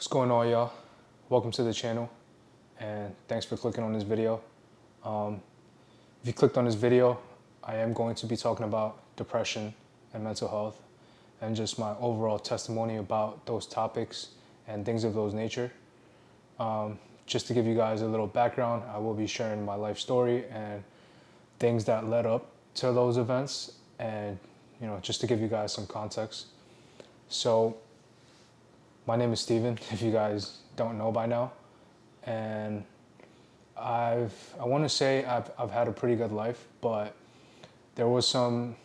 What's going on, y'all? Welcome to the channel, and thanks for clicking on this video. If you clicked on this video, I am going to be talking about depression and mental health and just my overall testimony about those topics and things of those nature. Just to give you guys a little background, I will be sharing my life story and things that led up to those events, and just to give you guys some context. So my name is Steven, if you guys don't know by now, and I want to say I've had a pretty good life, but there was some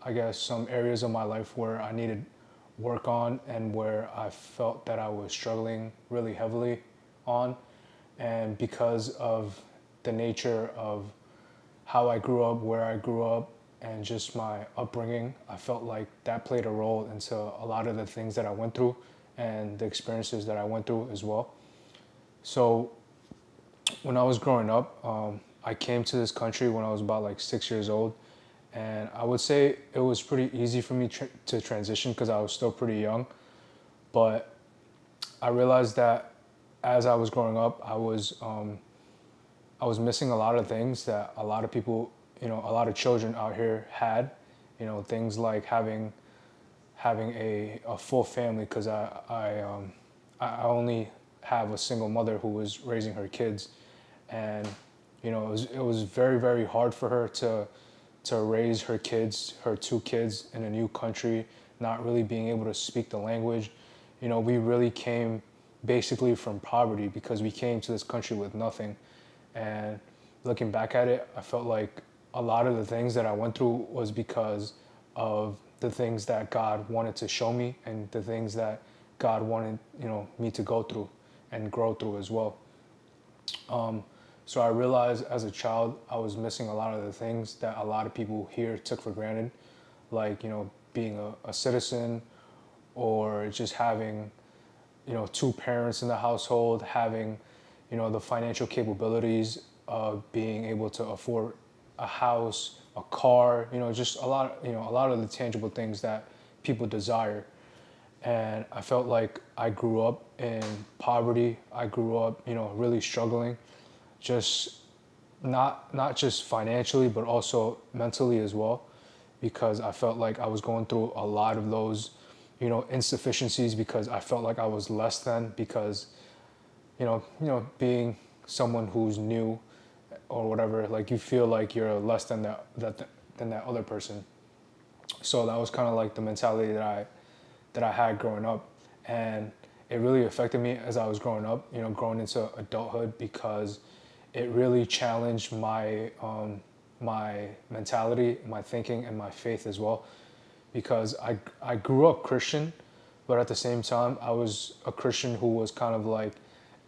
areas of my life where I needed work on and where I felt that I was struggling really heavily on. And because of the nature of how I grew up, where I grew up, and just my upbringing, I felt like that played a role into a lot of the things that I went through and the experiences that I went through as well. So when I was growing up, I came to this country when I was about like 6 years old, and I would say it was pretty easy for me to transition because I was still pretty young. But I realized that as I was growing up, I was missing a lot of things that a lot of people, a lot of children out here had, things like having a full family, because I only have a single mother who was raising her kids, and it was very, very hard for her to raise her kids, her two kids, in a new country, not really being able to speak the language. We really came basically from poverty because we came to this country with nothing. And looking back at it, I felt like a lot of the things that I went through was because of the things that God wanted to show me and the things that God wanted, me to go through and grow through as well. So I realized as a child, I was missing a lot of the things that a lot of people here took for granted, like, being a citizen, or just having, two parents in the household, having, the financial capabilities of being able to afford a house, a car, just a lot of the tangible things that people desire. And I felt like I grew up in poverty. I grew up, really struggling, just not just financially, but also mentally as well, because I felt like I was going through a lot of those, insufficiencies, because I felt like I was less than, because, being someone who's new or whatever, like you feel like you're less than that other person. So that was kind of like the mentality that I had growing up, and it really affected me as I was growing up, growing into adulthood, because it really challenged my my mentality, my thinking, and my faith as well. Because I grew up Christian, but at the same time, I was a Christian who was kind of like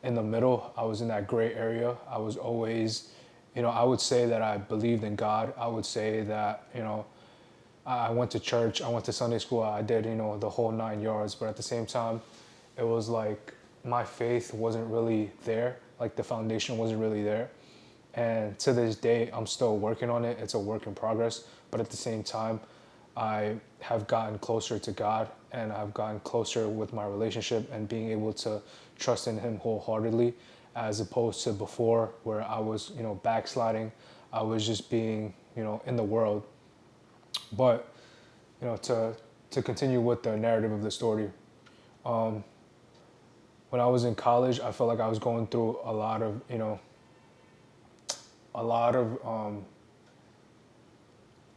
in the middle. I was in that gray area. I was always, I would say that I believed in God. I would say that, I went to church, I went to Sunday school, I did, the whole 9 yards. But at the same time, it was like my faith wasn't really there. Like the foundation wasn't really there. And to this day, I'm still working on it. It's a work in progress. But at the same time, I have gotten closer to God, and I've gotten closer with my relationship and being able to trust in Him wholeheartedly, as opposed to before, where I was, backsliding. I was just being, in the world. But, to continue with the narrative of the story, when I was in college, I felt like I was going through a lot of,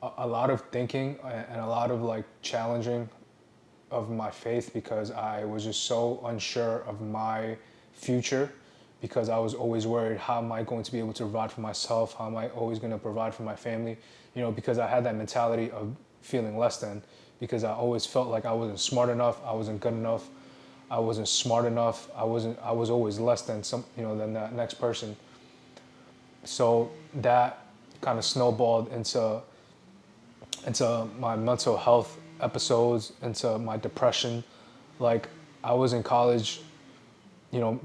a lot of thinking and a lot of like challenging of my faith, because I was just so unsure of my future, because I was always worried, how am I going to be able to provide for myself? How am I always going to provide for my family? Because I had that mentality of feeling less than, because I always felt like I wasn't smart enough, I wasn't good enough, I wasn't smart enough, I was always less than than that next person. So that kind of snowballed into my mental health episodes, into my depression. Like, I was in college,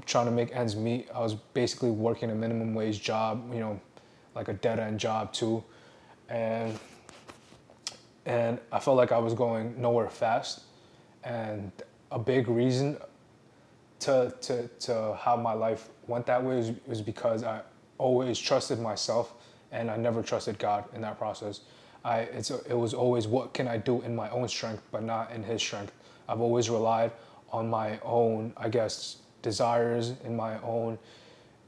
trying to make ends meet. I was basically working a minimum wage job, like a dead end job too. And I felt like I was going nowhere fast. And a big reason to how my life went that way was because I always trusted myself, and I never trusted God in that process. It was always, what can I do in my own strength, but not in His strength. I've always relied on my own, I guess, desires, in my own,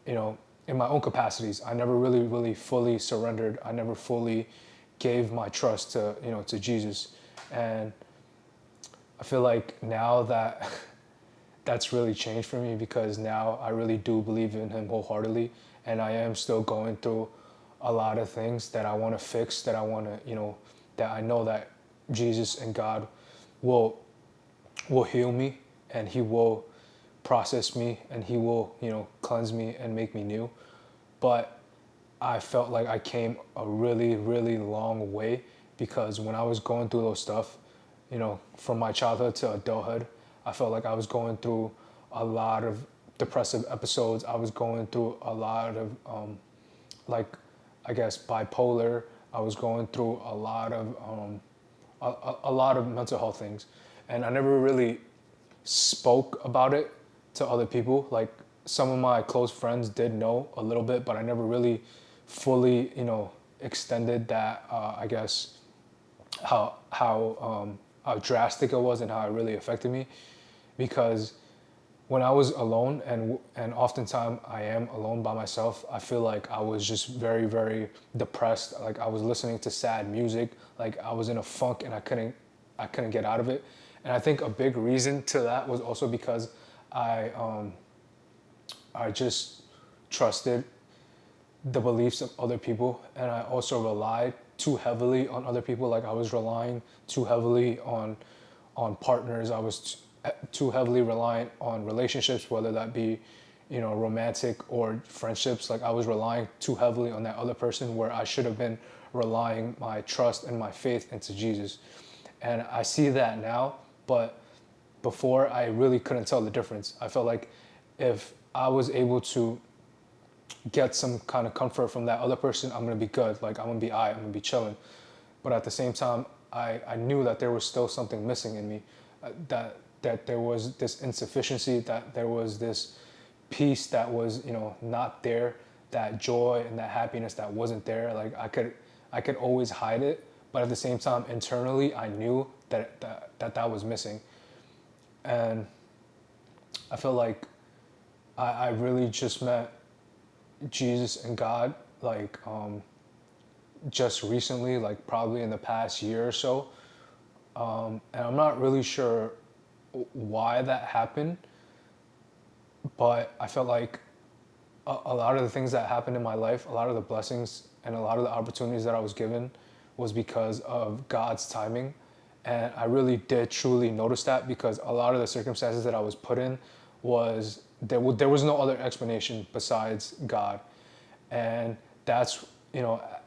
in my own capacities. I never really fully surrendered. I never fully gave my trust to Jesus. And I feel like now that that's really changed for me, because now I really do believe in Him wholeheartedly, and I am still going through a lot of things that I want to fix, that I want to, that I know that Jesus and God will heal me, and He will process me, and He will, cleanse me and make me new. But I felt like I came a really long way, because when I was going through those stuff, from my childhood to adulthood, I felt like I was going through a lot of depressive episodes. I was going through a lot of, I guess, bipolar. I was going through a lot of mental health things, and I never really spoke about it to other people. Like, some of my close friends did know a little bit, but I never really fully, extended that. I guess how drastic it was and how it really affected me, because when I was alone, and oftentimes I am alone by myself, I feel like I was just very depressed. Like, I was listening to sad music. Like, I was in a funk, and I couldn't get out of it. And I think a big reason to that was also because I just trusted the beliefs of other people, and I also relied too heavily on other people. Like, I was relying too heavily on partners. I was too heavily reliant on relationships, whether that be, romantic or friendships. Like, I was relying too heavily on that other person, where I should have been relying my trust and my faith into Jesus. And I see that now, but before, I really couldn't tell the difference. I felt like if I was able to get some kind of comfort from that other person, I'm gonna be good. Like, I'm gonna be I'm gonna be chilling. But at the same time, I knew that there was still something missing in me, that there was this insufficiency, that there was this peace that was, not there, that joy and that happiness that wasn't there. Like, I could always hide it, but at the same time, internally, I knew that was missing. And I feel like I really just met Jesus and God, like, just recently, like probably in the past year or so. And I'm not really sure why that happened, but I felt like a lot of the things that happened in my life, a lot of the blessings and a lot of the opportunities that I was given, was because of God's timing. And I really did truly notice that, because a lot of the circumstances that I was put in was, there was no other explanation besides God. And that's,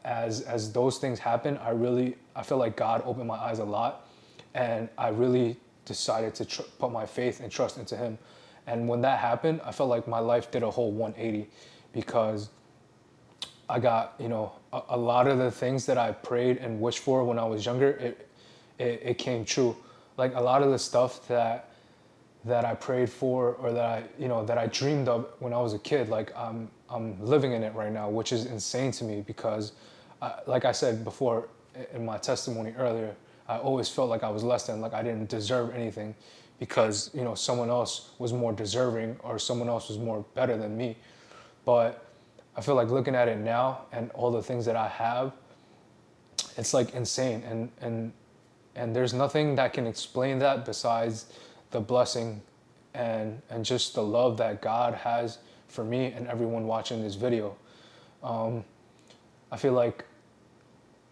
as those things happen, I feel like God opened my eyes a lot, and I really decided to put my faith and trust into Him. And when that happened, I felt like my life did a whole 180, because I got, a lot of the things that I prayed and wished for when I was younger, it came true. Like, a lot of the stuff that I prayed for, or that I dreamed of when I was a kid, like, I'm living in it right now, which is insane to me, because like I said before in my testimony earlier, I always felt like I was less than, like I didn't deserve anything, because someone else was more deserving, or someone else was more better than me. But I feel like looking at it now, and all the things that I have, it's like insane, and there's nothing that can explain that besides the blessing and just the love that God has for me and everyone watching this video. I feel like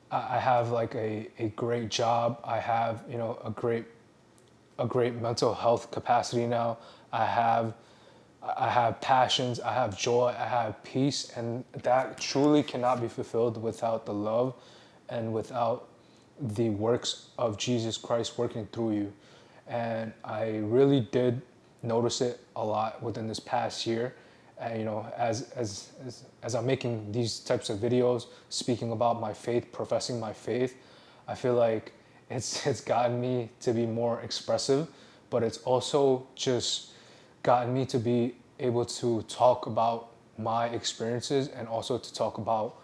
I have like a great job. I have, a great mental health capacity now. I have passions, I have joy, I have peace, and that truly cannot be fulfilled without the love and without the works of Jesus Christ working through you. And I really did notice it a lot within this past year. And, as I'm making these types of videos, speaking about my faith, professing my faith, I feel like it's gotten me to be more expressive, but it's also just gotten me to be able to talk about my experiences and also to talk about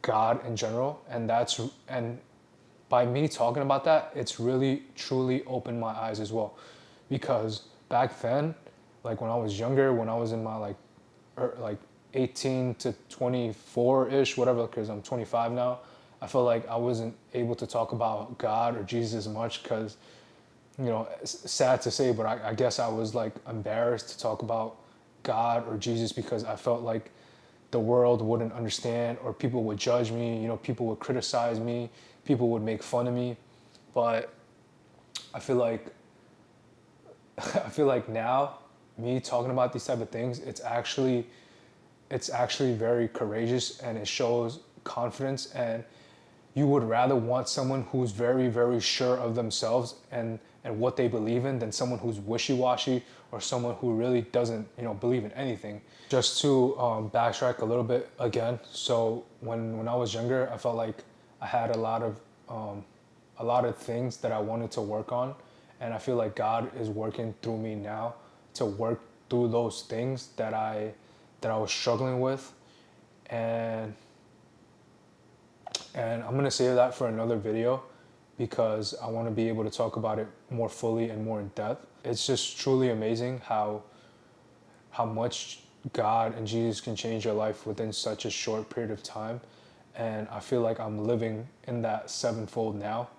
God in general. And by me talking about that, it's really truly opened my eyes as well. Because back then, like when I was younger, when I was in my like 18 to 24-ish, whatever, because I'm 25 now, I felt like I wasn't able to talk about God or Jesus as much because, you know, it's sad to say, but I guess I was like embarrassed to talk about God or Jesus because I felt like the world wouldn't understand, or people would judge me, you know, people would criticize me, people would make fun of me. But I feel like now, me talking about these type of things, it's actually very courageous, and it shows confidence. And you would rather want someone who's very, very sure of themselves and what they believe in than someone who's wishy-washy or someone who really doesn't, you know, believe in anything. Just to backtrack a little bit again. So when I was younger, I felt like I had a lot of things that I wanted to work on, and I feel like God is working through me now to work through those things that I was struggling with. And I'm gonna save that for another video because I want to be able to talk about it more fully and more in depth. It's just truly amazing how much God and Jesus can change your life within such a short period of time. And I feel like I'm living in that sevenfold now.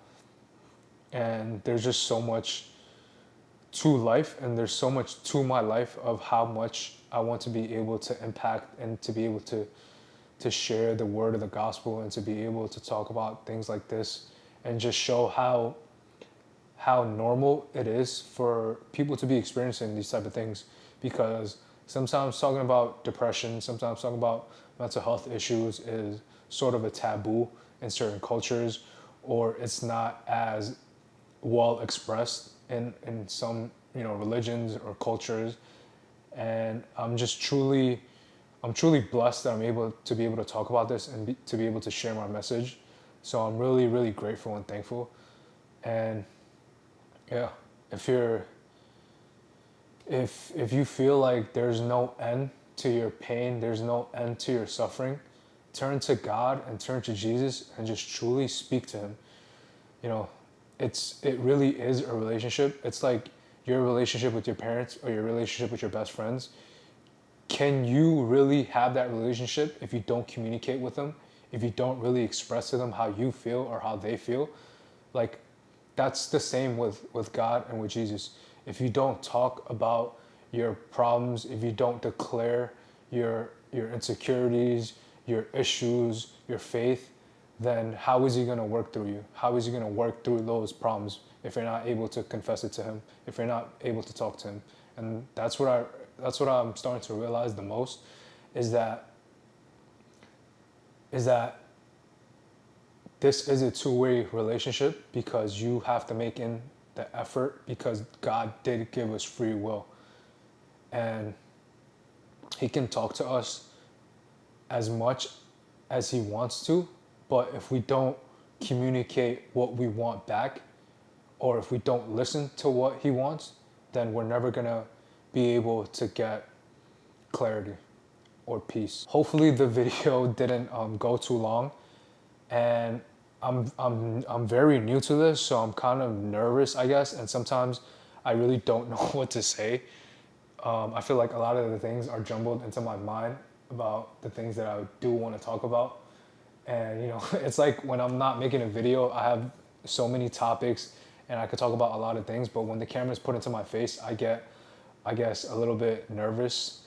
And there's just so much to life, and there's so much to my life of how much I want to be able to impact and to be able to share the word of the gospel and to be able to talk about things like this and just show how normal it is for people to be experiencing these type of things. Because sometimes talking about depression, sometimes talking about mental health issues is sort of a taboo in certain cultures, or it's not as well expressed in some, you know, religions or cultures. And I'm truly blessed that I'm able to talk about this and to be able to share my message. So I'm really, really grateful and thankful. And yeah, if you feel like there's no end to your pain, there's no end to your suffering, turn to God and turn to Jesus and just truly speak to him. You know, it really is a relationship. It's like your relationship with your parents or your relationship with your best friends. Can you really have that relationship if you don't communicate with them? If you don't really express to them how you feel or how they feel? Like, that's the same with God and with Jesus. If you don't talk about your problems, if you don't declare your insecurities, your issues, your faith, then how is he going to work through you? How is he going to work through those problems if you're not able to confess it to him, if you're not able to talk to him? And that's what I'm starting to realize the most, is that this is a two-way relationship, because you have to make in the effort, because God did give us free will. And he can talk to us as much as he wants to, but if we don't communicate what we want back, or if we don't listen to what he wants, then we're never gonna be able to get clarity or peace. Hopefully the video didn't go too long, and I'm very new to this, so I'm kind of nervous, I guess, and sometimes I really don't know what to say. I feel like a lot of the things are jumbled into my mind about the things that I do want to talk about. And, you know, it's like when I'm not making a video, I have so many topics and I could talk about a lot of things, but when the camera's put into my face, I get, I guess, a little bit nervous,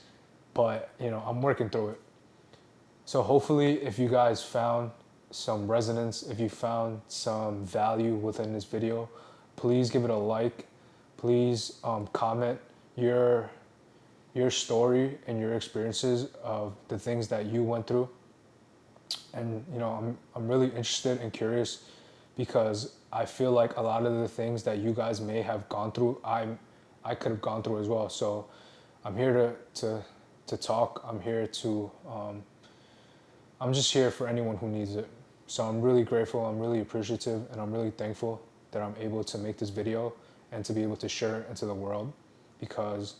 but, you know, I'm working through it. So hopefully if you guys found some resonance, if you found some value within this video, please give it a like. Please comment your story and your experiences of the things that you went through. And, you know, I'm really interested and curious, because I feel like a lot of the things that you guys may have gone through, I could have gone through as well. So I'm here to talk. I'm here to I'm just here for anyone who needs it. So I'm really grateful, I'm really appreciative, and I'm really thankful that I'm able to make this video and to be able to share it into the world, because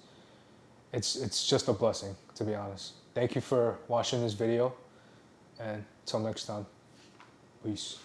it's just a blessing, to be honest. Thank you for watching this video, and till next time, peace.